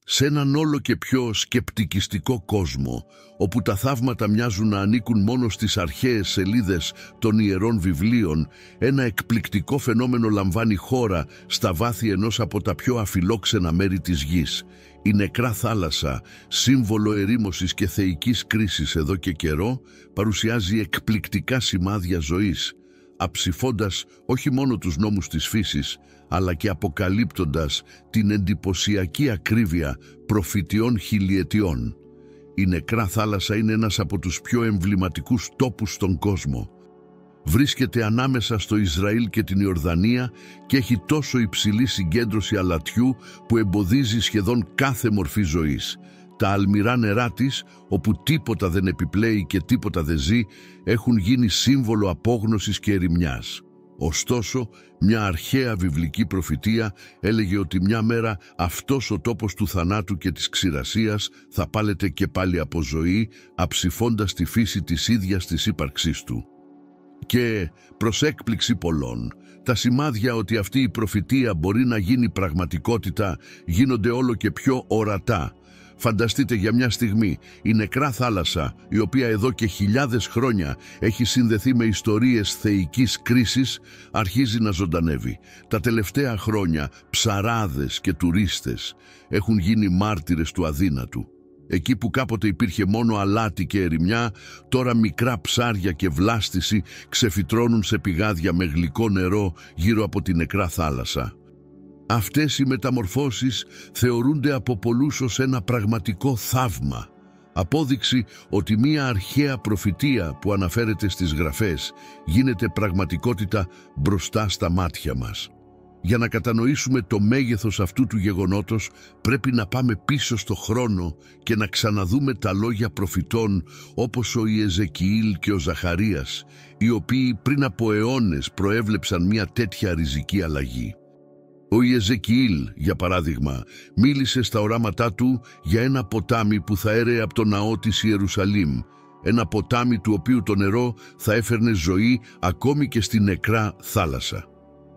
Σε έναν όλο και πιο σκεπτικιστικό κόσμο, όπου τα θαύματα μοιάζουν να ανήκουν μόνο στις αρχαίες σελίδες των ιερών βιβλίων, ένα εκπληκτικό φαινόμενο λαμβάνει χώρα στα βάθη ενός από τα πιο αφιλόξενα μέρη της γης. Η νεκρά θάλασσα, σύμβολο ερήμωσης και θεϊκής κρίσης εδώ και καιρό, παρουσιάζει εκπληκτικά σημάδια ζωής, αψηφώντας όχι μόνο τους νόμους της φύσης, αλλά και αποκαλύπτοντας την εντυπωσιακή ακρίβεια προφητιών χιλιετιών. Η νεκρά θάλασσα είναι ένας από τους πιο εμβληματικούς τόπους στον κόσμο. Βρίσκεται ανάμεσα στο Ισραήλ και την Ιορδανία και έχει τόσο υψηλή συγκέντρωση αλατιού που εμποδίζει σχεδόν κάθε μορφή ζωής. Τα αλμυρά νερά της, όπου τίποτα δεν επιπλέει και τίποτα δεν ζει, έχουν γίνει σύμβολο απόγνωσης και ερημιάς. Ωστόσο, μια αρχαία βιβλική προφητεία έλεγε ότι μια μέρα αυτός ο τόπος του θανάτου και της ξηρασίας θα πάλεται και πάλι από ζωή, αψηφώντας τη φύση της ίδιας της ύπαρξής του. Και, προς έκπληξη πολλών, τα σημάδια ότι αυτή η προφητεία μπορεί να γίνει πραγματικότητα γίνονται όλο και πιο ορατά. Φανταστείτε για μια στιγμή η νεκρά θάλασσα, η οποία εδώ και χιλιάδες χρόνια έχει συνδεθεί με ιστορίες θεϊκής κρίσης, αρχίζει να ζωντανεύει. Τα τελευταία χρόνια ψαράδες και τουρίστες έχουν γίνει μάρτυρες του αδύνατου. Εκεί που κάποτε υπήρχε μόνο αλάτι και ερημιά, τώρα μικρά ψάρια και βλάστηση ξεφυτρώνουν σε πηγάδια με γλυκό νερό γύρω από τη νεκρά θάλασσα. Αυτές οι μεταμορφώσεις θεωρούνται από πολλούς ως ένα πραγματικό θαύμα, απόδειξη ότι μία αρχαία προφητεία που αναφέρεται στις γραφές γίνεται πραγματικότητα μπροστά στα μάτια μας. Για να κατανοήσουμε το μέγεθος αυτού του γεγονότος, πρέπει να πάμε πίσω στο χρόνο και να ξαναδούμε τα λόγια προφητών όπως ο Ιεζεκιήλ και ο Ζαχαρίας, οι οποίοι πριν από αιώνες προέβλεψαν μια τέτοια ριζική αλλαγή. Ο Ιεζεκιήλ, για παράδειγμα, μίλησε στα οράματά του για ένα ποτάμι που θα έρεε από το ναό της Ιερουσαλήμ, ένα ποτάμι του οποίου το νερό θα έφερνε ζωή ακόμη και στη νεκρά θάλασσα.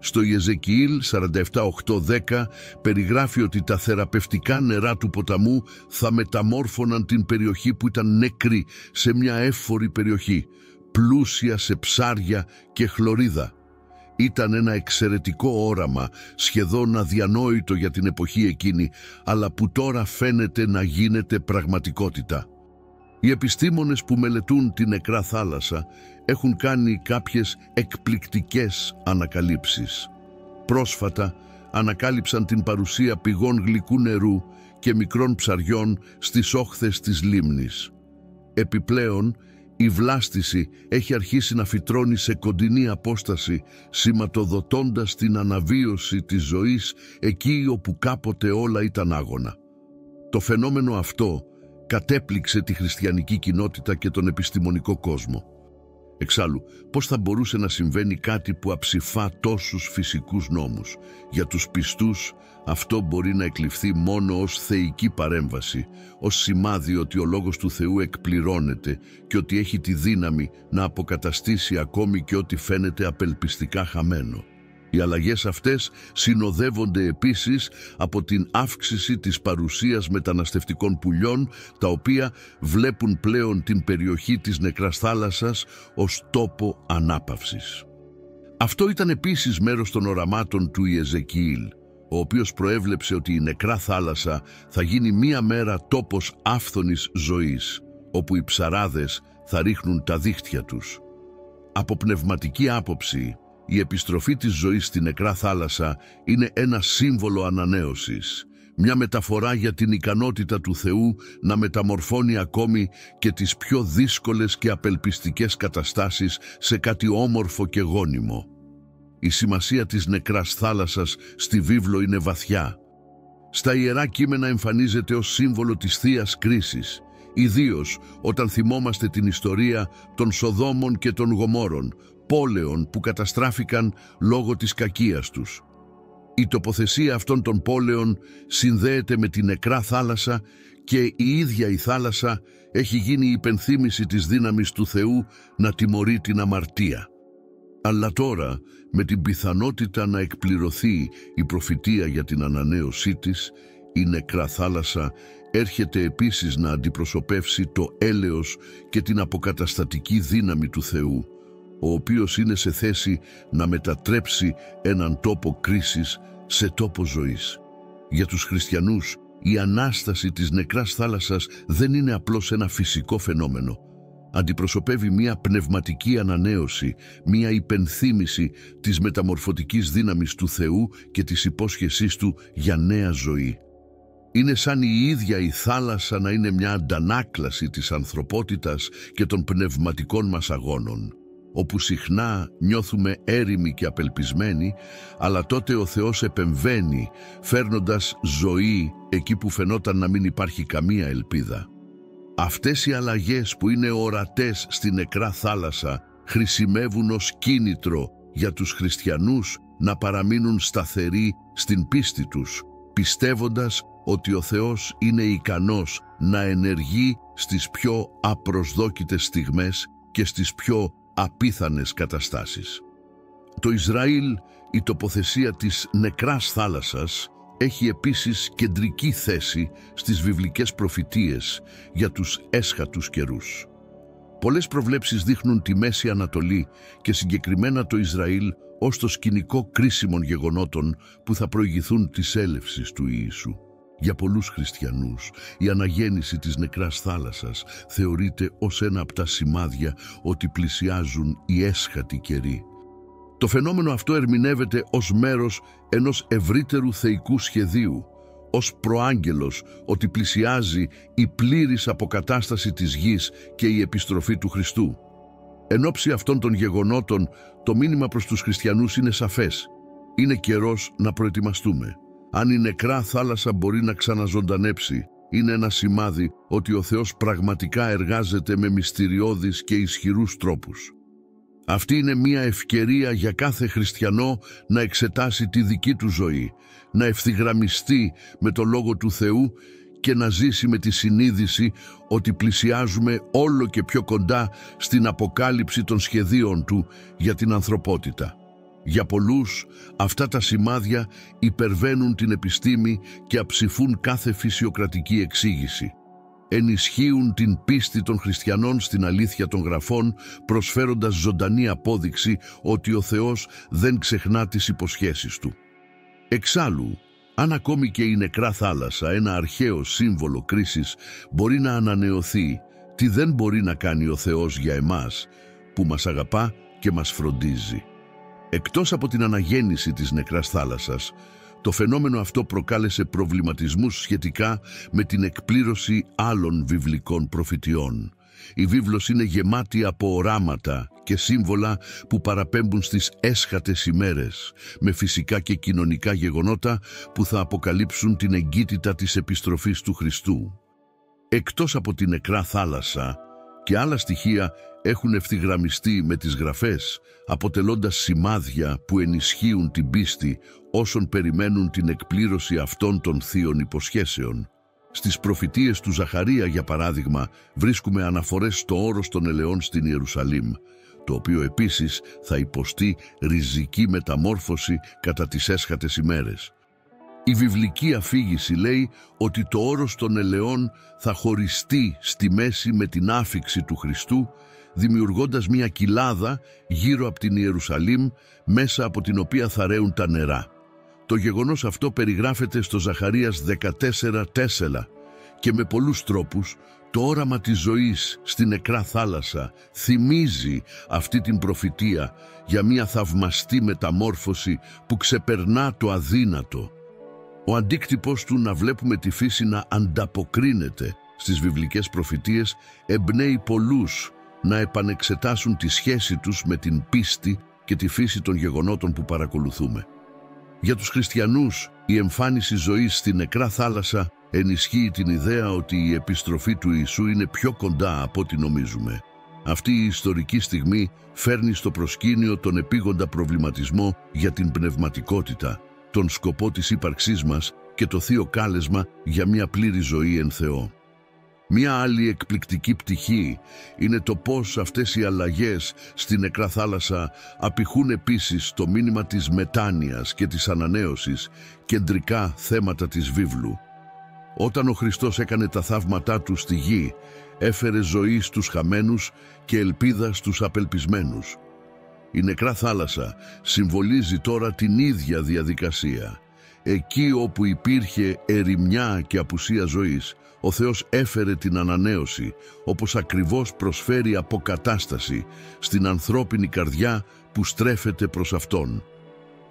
Στο Ιεζεκιήλ 47:8-10 περιγράφει ότι τα θεραπευτικά νερά του ποταμού θα μεταμόρφωναν την περιοχή που ήταν νεκρή σε μια εύφορη περιοχή, πλούσια σε ψάρια και χλωρίδα. Ήταν ένα εξαιρετικό όραμα, σχεδόν αδιανόητο για την εποχή εκείνη, αλλά που τώρα φαίνεται να γίνεται πραγματικότητα. Οι επιστήμονες που μελετούν την νεκρά θάλασσα έχουν κάνει κάποιες εκπληκτικές ανακαλύψεις. Πρόσφατα ανακάλυψαν την παρουσία πηγών γλυκού νερού και μικρών ψαριών στις όχθες της λίμνης. Επιπλέον, η βλάστηση έχει αρχίσει να φυτρώνει σε κοντινή απόσταση, σηματοδοτώντας την αναβίωση της ζωής εκεί όπου κάποτε όλα ήταν άγωνα. Το φαινόμενο αυτό κατέπληξε τη χριστιανική κοινότητα και τον επιστημονικό κόσμο. Εξάλλου, πώς θα μπορούσε να συμβαίνει κάτι που αψηφά τόσους φυσικούς νόμους? Για τους πιστούς, αυτό μπορεί να εκλειφθεί μόνο ως θεϊκή παρέμβαση, ως σημάδι ότι ο Λόγος του Θεού εκπληρώνεται και ότι έχει τη δύναμη να αποκαταστήσει ακόμη και ό,τι φαίνεται απελπιστικά χαμένο. Οι αλλαγές αυτές συνοδεύονται επίσης από την αύξηση της παρουσίας μεταναστευτικών πουλιών, τα οποία βλέπουν πλέον την περιοχή της νεκράς θάλασσας ως τόπο ανάπαυσης. Αυτό ήταν επίσης μέρος των οραμάτων του Ιεζεκιήλ, ο οποίος προέβλεψε ότι η νεκρά θάλασσα θα γίνει μία μέρα τόπος άφθονης ζωής, όπου οι ψαράδες θα ρίχνουν τα δίχτυα τους. Από πνευματική άποψη, η επιστροφή της ζωής στη νεκρά θάλασσα είναι ένα σύμβολο ανανέωσης, μια μεταφορά για την ικανότητα του Θεού να μεταμορφώνει ακόμη και τις πιο δύσκολες και απελπιστικές καταστάσεις σε κάτι όμορφο και γόνιμο. Η σημασία της νεκράς θάλασσας στη βίβλο είναι βαθιά. Στα Ιερά Κείμενα εμφανίζεται ως σύμβολο της Θείας κρίσης, ιδίως όταν θυμόμαστε την ιστορία των Σοδόμων και των Γομόρων, πόλεων που καταστράφηκαν λόγω της κακίας τους. Η τοποθεσία αυτών των πόλεων συνδέεται με τη νεκρά θάλασσα και η ίδια η θάλασσα έχει γίνει η υπενθύμηση της δύναμης του Θεού να τιμωρεί την αμαρτία. Αλλά τώρα, με την πιθανότητα να εκπληρωθεί η προφητεία για την ανανέωσή της, η νεκρά θάλασσα έρχεται επίσης να αντιπροσωπεύσει το έλεος και την αποκαταστατική δύναμη του Θεού, ο οποίος είναι σε θέση να μετατρέψει έναν τόπο κρίσης σε τόπο ζωής. Για τους χριστιανούς, η Ανάσταση της νεκράς θάλασσας δεν είναι απλώς ένα φυσικό φαινόμενο. Αντιπροσωπεύει μια πνευματική ανανέωση, μια υπενθύμηση της μεταμορφωτικής δύναμης του Θεού και της υπόσχεσής Του για νέα ζωή. Είναι σαν η ίδια η θάλασσα να είναι μια αντανάκλαση της ανθρωπότητας και των πνευματικών μας αγώνων, όπου συχνά νιώθουμε έρημοι και απελπισμένοι, αλλά τότε ο Θεός επεμβαίνει, φέρνοντας ζωή εκεί που φαινόταν να μην υπάρχει καμία ελπίδα. Αυτές οι αλλαγές που είναι ορατές στη νεκρά θάλασσα χρησιμεύουν ως κίνητρο για τους χριστιανούς να παραμείνουν σταθεροί στην πίστη τους, πιστεύοντας ότι ο Θεός είναι ικανός να ενεργεί στις πιο απροσδόκητες στιγμές και στις πιο απίθανες καταστάσεις. Το Ισραήλ, η τοποθεσία της νεκράς θάλασσας, έχει επίσης κεντρική θέση στις βιβλικές προφητείες για τους έσχατους καιρούς. Πολλές προβλέψεις δείχνουν τη Μέση Ανατολή και συγκεκριμένα το Ισραήλ ως το σκηνικό κρίσιμων γεγονότων που θα προηγηθούν της έλευσης του Ιησού. Για πολλούς χριστιανούς, η αναγέννηση της νεκράς θάλασσας θεωρείται ως ένα από τα σημάδια ότι πλησιάζουν οι έσχατοι καιροί. Το φαινόμενο αυτό ερμηνεύεται ως μέρος ενός ευρύτερου θεϊκού σχεδίου, ως προάγγελος ότι πλησιάζει η πλήρης αποκατάσταση της γης και η επιστροφή του Χριστού. Εν ώψη αυτών των γεγονότων, το μήνυμα προς τους χριστιανούς είναι σαφές. Είναι καιρός να προετοιμαστούμε. Αν η νεκρά θάλασσα μπορεί να ξαναζωντανέψει, είναι ένα σημάδι ότι ο Θεός πραγματικά εργάζεται με μυστηριώδεις και ισχυρούς τρόπους. Αυτή είναι μια ευκαιρία για κάθε χριστιανό να εξετάσει τη δική του ζωή, να ευθυγραμμιστεί με το Λόγο του Θεού και να ζήσει με τη συνείδηση ότι πλησιάζουμε όλο και πιο κοντά στην αποκάλυψη των σχεδίων Του για την ανθρωπότητα. Για πολλούς, αυτά τα σημάδια υπερβαίνουν την επιστήμη και αψηφούν κάθε φυσιοκρατική εξήγηση. Ενισχύουν την πίστη των χριστιανών στην αλήθεια των γραφών, προσφέροντας ζωντανή απόδειξη ότι ο Θεός δεν ξεχνά τις υποσχέσεις Του. Εξάλλου, αν ακόμη και η νεκρά θάλασσα, ένα αρχαίο σύμβολο κρίσης, μπορεί να ανανεωθεί, τι δεν μπορεί να κάνει ο Θεός για εμάς, που μας αγαπά και μας φροντίζει. Εκτός από την αναγέννηση της νεκράς θάλασσας, το φαινόμενο αυτό προκάλεσε προβληματισμούς σχετικά με την εκπλήρωση άλλων βιβλικών προφητιών. Η βίβλος είναι γεμάτη από οράματα και σύμβολα που παραπέμπουν στις έσχατες ημέρες, με φυσικά και κοινωνικά γεγονότα που θα αποκαλύψουν την εγκύτητα της επιστροφής του Χριστού. Εκτός από την νεκρά θάλασσα, και άλλα στοιχεία έχουν ευθυγραμμιστεί με τις γραφές, αποτελώντας σημάδια που ενισχύουν την πίστη όσων περιμένουν την εκπλήρωση αυτών των θείων υποσχέσεων. Στις προφητείες του Ζαχαρία, για παράδειγμα, βρίσκουμε αναφορές στο όρος των ελαιών στην Ιερουσαλήμ, το οποίο επίσης θα υποστεί ριζική μεταμόρφωση κατά τις έσχατες ημέρες. Η βιβλική αφήγηση λέει ότι το όρος των ελαιών θα χωριστεί στη μέση με την άφιξη του Χριστού, δημιουργώντας μια κοιλάδα γύρω από την Ιερουσαλήμ, μέσα από την οποία θα ρέουν τα νερά. Το γεγονός αυτό περιγράφεται στο Ζαχαρίας 14:4 και με πολλούς τρόπους το όραμα της ζωής στη νεκρά θάλασσα θυμίζει αυτή την προφητεία για μια θαυμαστή μεταμόρφωση που ξεπερνά το αδύνατο. Ο αντίκτυπος του να βλέπουμε τη φύση να ανταποκρίνεται στις βιβλικές προφητείες εμπνέει πολλούς να επανεξετάσουν τη σχέση τους με την πίστη και τη φύση των γεγονότων που παρακολουθούμε. Για τους χριστιανούς, η εμφάνιση ζωής στη νεκρά θάλασσα ενισχύει την ιδέα ότι η επιστροφή του Ιησού είναι πιο κοντά από ό,τι νομίζουμε. Αυτή η ιστορική στιγμή φέρνει στο προσκήνιο τον επίγοντα προβληματισμό για την πνευματικότητα, τον σκοπό της ύπαρξής μας και το θείο κάλεσμα για μια πλήρη ζωή εν Θεώ. Μία άλλη εκπληκτική πτυχή είναι το πώς αυτές οι αλλαγές στη νεκρά θάλασσα απηχούν επίσης το μήνυμα της μετάνοιας και της ανανέωσης, κεντρικά θέματα της βίβλου. Όταν ο Χριστός έκανε τα θαύματά του στη γη, έφερε ζωή στους χαμένους και ελπίδα στους απελπισμένους. Η νεκρά θάλασσα συμβολίζει τώρα την ίδια διαδικασία. Εκεί όπου υπήρχε ερημιά και απουσία ζωής, ο Θεός έφερε την ανανέωση, όπως ακριβώς προσφέρει αποκατάσταση στην ανθρώπινη καρδιά που στρέφεται προς Αυτόν.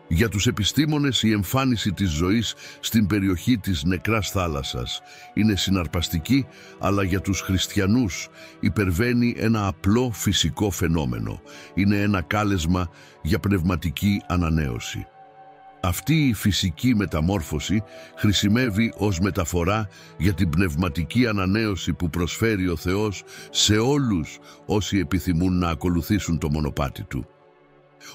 Για τους επιστήμονες η εμφάνιση της ζωής στην περιοχή της νεκράς θάλασσας είναι συναρπαστική, αλλά για τους χριστιανούς υπερβαίνει ένα απλό φυσικό φαινόμενο. Είναι ένα κάλεσμα για πνευματική ανανέωση. Αυτή η φυσική μεταμόρφωση χρησιμεύει ως μεταφορά για την πνευματική ανανέωση που προσφέρει ο Θεός σε όλους όσοι επιθυμούν να ακολουθήσουν το μονοπάτι Του.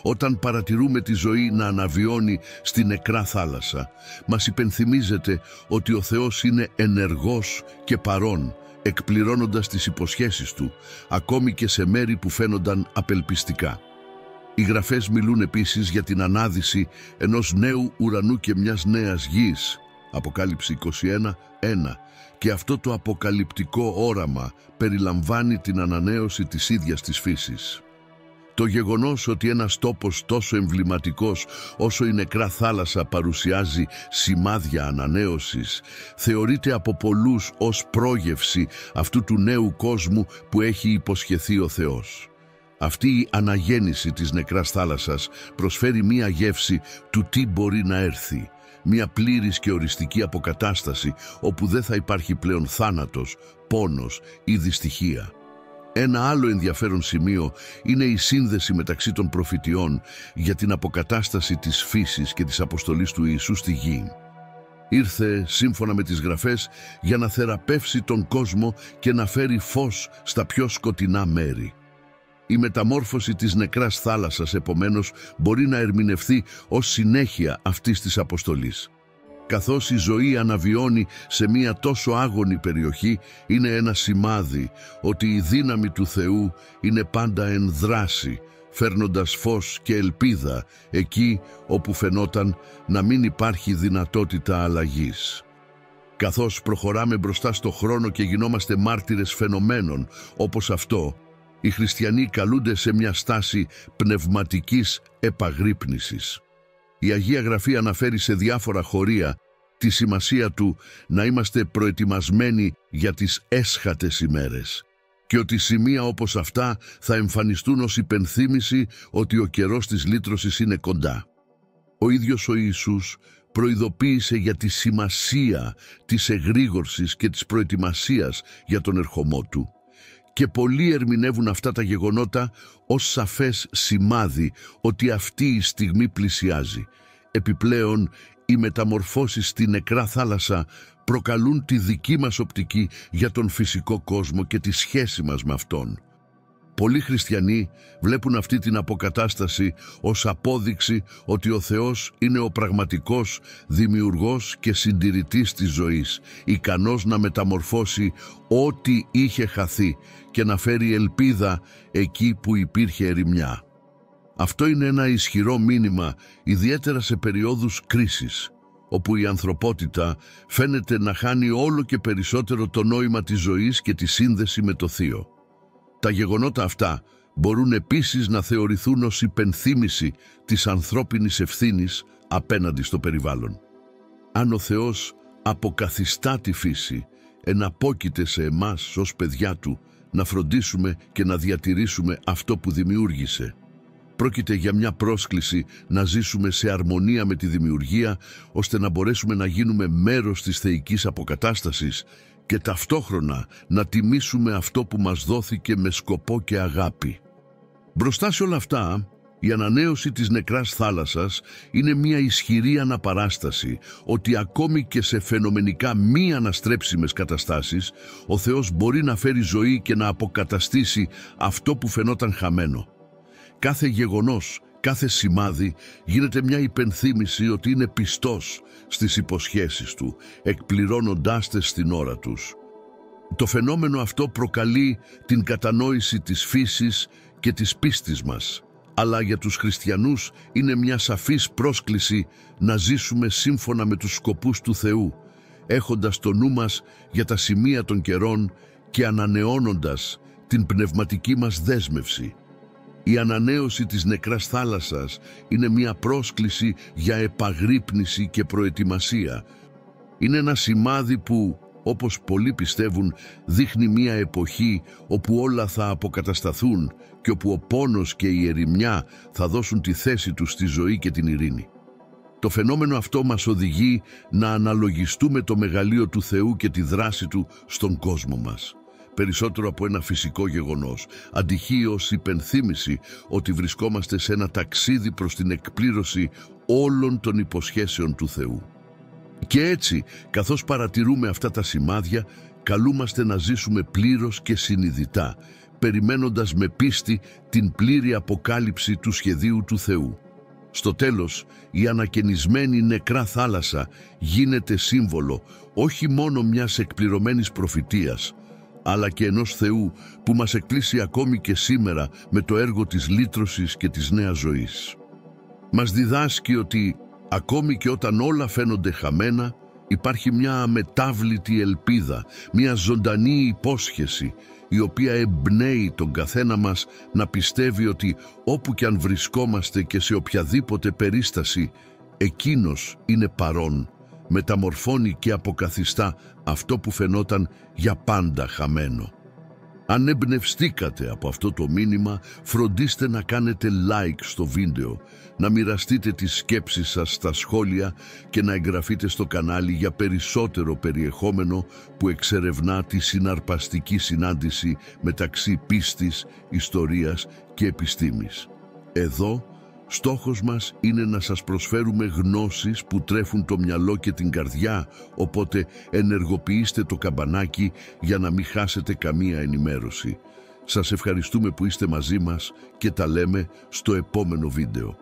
Όταν παρατηρούμε τη ζωή να αναβιώνει στη νεκρά θάλασσα, μας υπενθυμίζεται ότι ο Θεός είναι ενεργός και παρόν, εκπληρώνοντας τις υποσχέσεις Του, ακόμη και σε μέρη που φαίνονταν απελπιστικά. Οι Γραφές μιλούν επίσης για την ανάδυση ενός νέου ουρανού και μιας νέας γης, Αποκάλυψη 21:1, και αυτό το αποκαλυπτικό όραμα περιλαμβάνει την ανανέωση της ίδιας της φύσης. Το γεγονός ότι ένας τόπος τόσο εμβληματικός όσο η νεκρά θάλασσα παρουσιάζει σημάδια ανανέωσης, θεωρείται από πολλούς ως πρόγευση αυτού του νέου κόσμου που έχει υποσχεθεί ο Θεός. Αυτή η αναγέννηση της νεκράς θάλασσας προσφέρει μία γεύση του τι μπορεί να έρθει, μία πλήρης και οριστική αποκατάσταση όπου δεν θα υπάρχει πλέον θάνατος, πόνος ή δυστυχία. Ένα άλλο ενδιαφέρον σημείο είναι η σύνδεση μεταξύ των προφητιών για την αποκατάσταση της φύσης και της αποστολής του Ιησού στη γη. Ήρθε, σύμφωνα με τις Γραφές, για να θεραπεύσει τον κόσμο και να φέρει φως στα πιο σκοτεινά μέρη. Η μεταμόρφωση της νεκράς θάλασσας, επομένως, μπορεί να ερμηνευθεί ως συνέχεια αυτής της αποστολής. Καθώς η ζωή αναβιώνει σε μία τόσο άγονη περιοχή, είναι ένα σημάδι ότι η δύναμη του Θεού είναι πάντα εν δράση, φέρνοντας φως και ελπίδα εκεί όπου φαινόταν να μην υπάρχει δυνατότητα αλλαγής. Καθώς προχωράμε μπροστά στο χρόνο και γινόμαστε μάρτυρες φαινομένων όπως αυτό, οι χριστιανοί καλούνται σε μια στάση πνευματικής επαγρύπνησης. Η Αγία Γραφή αναφέρει σε διάφορα χωρία τη σημασία του να είμαστε προετοιμασμένοι για τις έσχατες ημέρες και ότι σημεία όπως αυτά θα εμφανιστούν ως υπενθύμηση ότι ο καιρός της λύτρωσης είναι κοντά. Ο ίδιος ο Ιησούς προειδοποίησε για τη σημασία της εγρήγορσης και της προετοιμασίας για τον ερχομό Του. Και πολλοί ερμηνεύουν αυτά τα γεγονότα ως σαφές σημάδι ότι αυτή η στιγμή πλησιάζει. Επιπλέον, οι μεταμορφώσεις στη νεκρά θάλασσα προκαλούν τη δική μας οπτική για τον φυσικό κόσμο και τη σχέση μας με Αυτόν. Πολλοί χριστιανοί βλέπουν αυτή την αποκατάσταση ως απόδειξη ότι ο Θεός είναι ο πραγματικός δημιουργός και συντηρητής της ζωής, ικανός να μεταμορφώσει ό,τι είχε χαθεί και να φέρει ελπίδα εκεί που υπήρχε ερημιά. Αυτό είναι ένα ισχυρό μήνυμα, ιδιαίτερα σε περιόδους κρίσης, όπου η ανθρωπότητα φαίνεται να χάνει όλο και περισσότερο το νόημα της ζωής και τη σύνδεση με το Θείο. Τα γεγονότα αυτά μπορούν επίσης να θεωρηθούν ως υπενθύμηση της ανθρώπινης ευθύνης απέναντι στο περιβάλλον. Αν ο Θεός αποκαθιστά τη φύση, εναπόκειται σε εμάς ως παιδιά Του να φροντίσουμε και να διατηρήσουμε αυτό που δημιούργησε. Πρόκειται για μια πρόσκληση να ζήσουμε σε αρμονία με τη δημιουργία, ώστε να μπορέσουμε να γίνουμε μέρος της θεϊκής αποκατάστασης και ταυτόχρονα να τιμήσουμε αυτό που μας δόθηκε με σκοπό και αγάπη. Μπροστά σε όλα αυτά, η ανανέωση της νεκράς θάλασσας είναι μια ισχυρή αναπαράσταση ότι ακόμη και σε φαινομενικά μη αναστρέψιμες καταστάσεις, ο Θεός μπορεί να φέρει ζωή και να αποκαταστήσει αυτό που φαινόταν χαμένο. Κάθε γεγονός, κάθε σημάδι γίνεται μια υπενθύμηση ότι είναι πιστός στις υποσχέσεις Του, εκπληρώνοντάς τες στην ώρα τους. Το φαινόμενο αυτό προκαλεί την κατανόηση της φύσης και της πίστης μας, αλλά για τους χριστιανούς είναι μια σαφής πρόσκληση να ζήσουμε σύμφωνα με τους σκοπούς του Θεού, έχοντας το νου μας για τα σημεία των καιρών και ανανεώνοντας την πνευματική μας δέσμευση. Η ανανέωση της νεκράς θάλασσας είναι μια πρόσκληση για επαγρύπνηση και προετοιμασία. Είναι ένα σημάδι που, όπως πολλοί πιστεύουν, δείχνει μια εποχή όπου όλα θα αποκατασταθούν και όπου ο πόνος και η ερημιά θα δώσουν τη θέση τους στη ζωή και την ειρήνη. Το φαινόμενο αυτό μας οδηγεί να αναλογιστούμε το μεγαλείο του Θεού και τη δράση Του στον κόσμο μας. Περισσότερο από ένα φυσικό γεγονός, αντυχεί ως υπενθύμηση ότι βρισκόμαστε σε ένα ταξίδι προς την εκπλήρωση όλων των υποσχέσεων του Θεού. Και έτσι, καθώς παρατηρούμε αυτά τα σημάδια, καλούμαστε να ζήσουμε πλήρως και συνειδητά, περιμένοντας με πίστη την πλήρη αποκάλυψη του σχεδίου του Θεού. Στο τέλος, η ανακαινισμένη νεκρά θάλασσα γίνεται σύμβολο όχι μόνο μιας εκπληρωμένης προφητείας, αλλά και ενός Θεού που μας εκκλήσει ακόμη και σήμερα με το έργο της λύτρωσης και της νέας ζωής. Μας διδάσκει ότι ακόμη και όταν όλα φαίνονται χαμένα, υπάρχει μια αμετάβλητη ελπίδα, μια ζωντανή υπόσχεση, η οποία εμπνέει τον καθένα μας να πιστεύει ότι όπου και αν βρισκόμαστε και σε οποιαδήποτε περίσταση, Εκείνος είναι παρόν, μεταμορφώνει και αποκαθιστά αυτό που φαινόταν για πάντα χαμένο. Αν εμπνευστήκατε από αυτό το μήνυμα, φροντίστε να κάνετε like στο βίντεο, να μοιραστείτε τις σκέψεις σας στα σχόλια και να εγγραφείτε στο κανάλι για περισσότερο περιεχόμενο που εξερευνά τη συναρπαστική συνάντηση μεταξύ πίστης, ιστορίας και επιστήμης. Εδώ, στόχος μας είναι να σας προσφέρουμε γνώσεις που τρέφουν το μυαλό και την καρδιά, οπότε ενεργοποιήστε το καμπανάκι για να μην χάσετε καμία ενημέρωση. Σας ευχαριστούμε που είστε μαζί μας και τα λέμε στο επόμενο βίντεο.